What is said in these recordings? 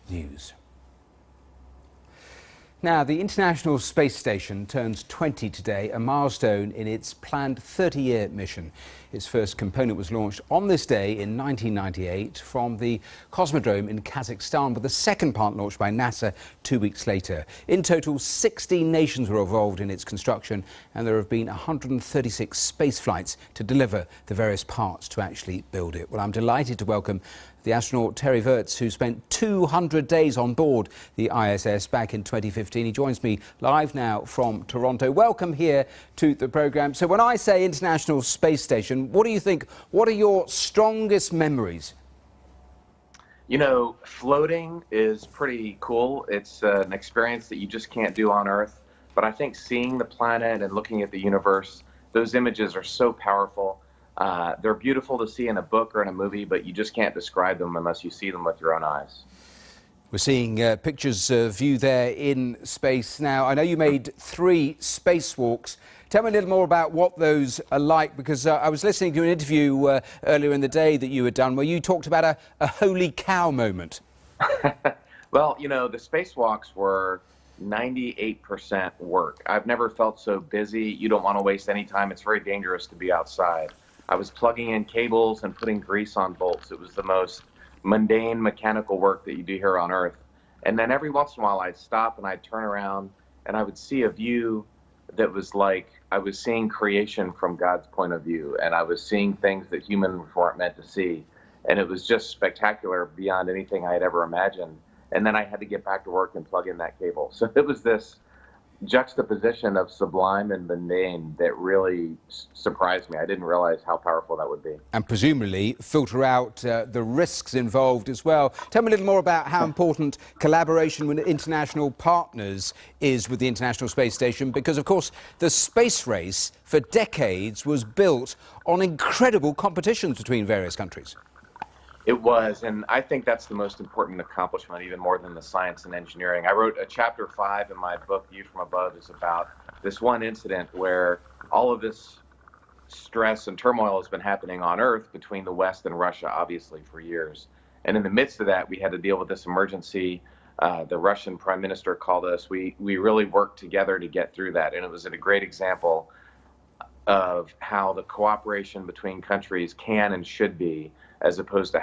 News. Now, the International Space Station turns 20 today, a milestone in its planned 30-year mission. Its first component was launched on this day in 1998 from the Cosmodrome in Kazakhstan, with the second part launched by NASA 2 weeks later. In total, 16 nations were involved in its construction, and there have been 136 space flights to deliver the various parts to actually build it. Well, I'm delighted to welcome the astronaut Terry Virts, who spent 200 days on board the ISS back in 2015. He joins me live now from Toronto. Welcome here to the programme. So when I say International Space Station, what do you think? What are your strongest memories? You know, floating is pretty cool. It's an experience that you just can't do on Earth. But I think seeing the planet and looking at the universe, those images are so powerful. They're beautiful to see in a book or in a movie, but you just can't describe them unless you see them with your own eyes. We're seeing pictures of you there in space now. I know you made 3 spacewalks. Tell me a little more about what those are like, because I was listening to an interview earlier in the day that you had done where you talked about a holy cow moment. Well, you know, the spacewalks were 98% work. I've never felt so busy. You don't want to waste any time. It's very dangerous to be outside. I was plugging in cables and putting grease on bolts. It was the most mundane mechanical work that you do here on Earth. And then every once in a while I'd stop and I'd turn around and I would see a view that was like I was seeing creation from God's point of view, and I was seeing things that humans weren't meant to see. And it was just spectacular beyond anything I had ever imagined. And then I had to get back to work and plug in that cable. So it was this juxtaposition of sublime and mundane that really surprised me. I didn't realize how powerful that would be. And presumably filter out the risks involved as well. Tell me a little more about how important collaboration with international partners is with the International Space Station, because of course the space race for decades was built on incredible competitions between various countries. It was, and I think that's the most important accomplishment, even more than the science and engineering. I wrote a chapter 5 in my book, View from Above, is about this one incident where all of this stress and turmoil has been happening on Earth between the West and Russia, obviously, for years. And in the midst of that, we had to deal with this emergency. The Russian prime minister called us. We really worked together to get through that, and it was a great example of how the cooperation between countries can and should be, as opposed to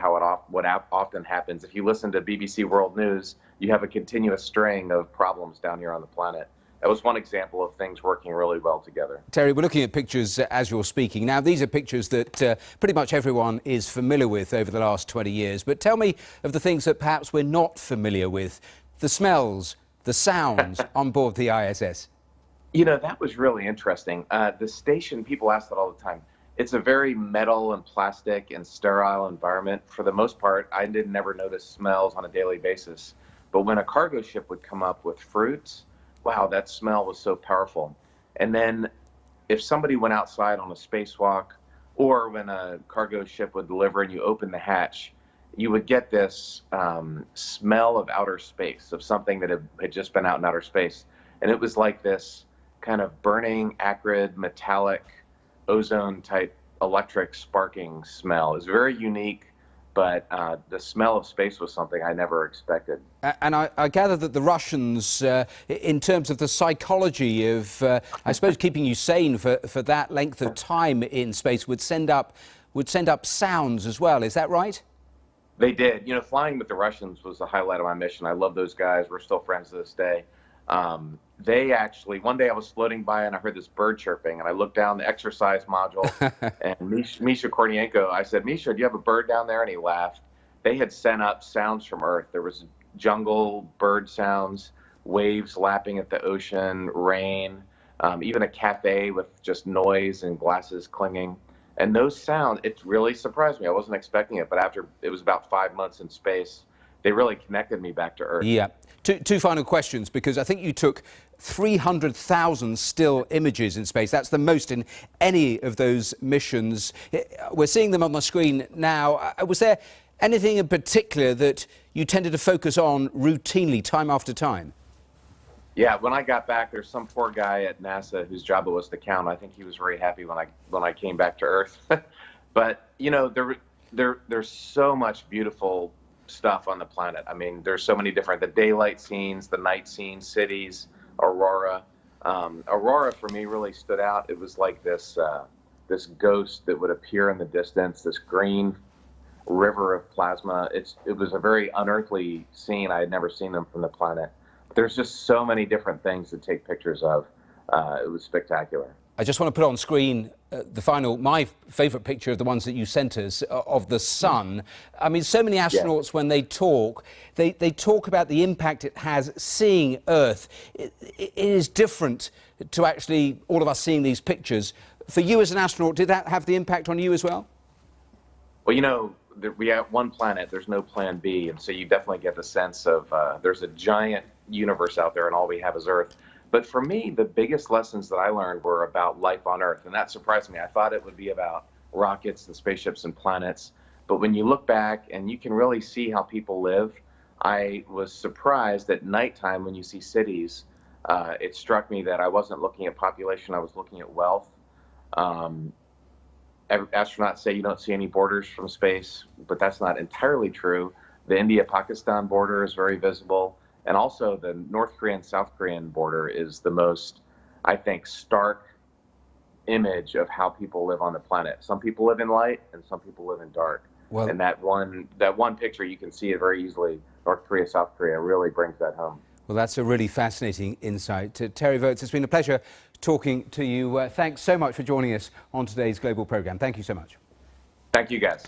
what often happens. If you listen to BBC World News, you have a continuous string of problems down here on the planet. That was one example of things working really well together. Terry, we're looking at pictures as you're speaking. Now, these are pictures that pretty much everyone is familiar with over the last 20 years. But tell me of the things that perhaps we're not familiar with, the smells, the sounds on board the ISS. You know, that was really interesting. The station, people ask that all the time. It's a very metal and plastic and sterile environment. For the most part, I didn't never notice smells on a daily basis. But when a cargo ship would come up with fruits, wow, that smell was so powerful. And then if somebody went outside on a spacewalk, or when a cargo ship would deliver and you open the hatch, you would get this smell of outer space, of something that had just been out in outer space. And it was like this kind of burning, acrid, metallic, ozone-type electric sparking smell. It was very unique, but the smell of space was something I never expected. And I gather that the Russians, in terms of the psychology of, I suppose, keeping you sane for that length of time in space, would send up sounds as well. Is that right? They did. You know, flying with the Russians was the highlight of my mission. I love those guys. We're still friends to this day. They actually, one day I was floating by and I heard this bird chirping, and I looked down the exercise module and Misha Kornienko, I said, "Misha, do you have a bird down there?" And he laughed. They had sent up sounds from Earth. There was jungle bird sounds, waves lapping at the ocean, rain, even a cafe with just noise and glasses clinging. And those sounds, it really surprised me. I wasn't expecting it, but after it was about 5 months in space, they really connected me back to Earth. Yeah. Two final questions, because I think you took 300,000 still images in space. That's the most in any of those missions. We're seeing them on the screen now. Was there anything in particular that you tended to focus on routinely, time after time? Yeah, when I got back, there's some poor guy at NASA whose job it was to count. I think he was very happy when I came back to Earth. But you know, there's so much beautiful stuff on the planet. I mean, there's so many different, the daylight scenes, the night scenes, cities, aurora. Aurora for me really stood out. It was like this ghost that would appear in the distance, this green river of plasma. It was a very unearthly scene. I had never seen them from the planet. There's just so many different things to take pictures of. It was spectacular. I just want to put on screen my favourite picture of the ones that you sent us of the sun. I mean, so many astronauts, when they talk, they talk about the impact it has seeing Earth. It is different to actually all of us seeing these pictures. For you as an astronaut, did that have the impact on you as well? Well, you know, we have one planet, there's no plan B, and so you definitely get the sense of there's a giant universe out there and all we have is Earth. But for me, the biggest lessons that I learned were about life on Earth, and that surprised me. I thought it would be about rockets and spaceships and planets, but when you look back and you can really see how people live, I was surprised at nighttime when you see cities. It struck me that I wasn't looking at population, I was looking at wealth. Astronauts say you don't see any borders from space, but that's not entirely true. The India-Pakistan border is very visible. And also the North Korean-South Korean border is the most, I think, stark image of how people live on the planet. Some people live in light and some people live in dark. Well, and that one picture, you can see it very easily. North Korea, South Korea really brings that home. Well, that's a really fascinating insight. Terry Virts, it's been a pleasure talking to you. Thanks so much for joining us on today's Global Programme. Thank you so much. Thank you, guys.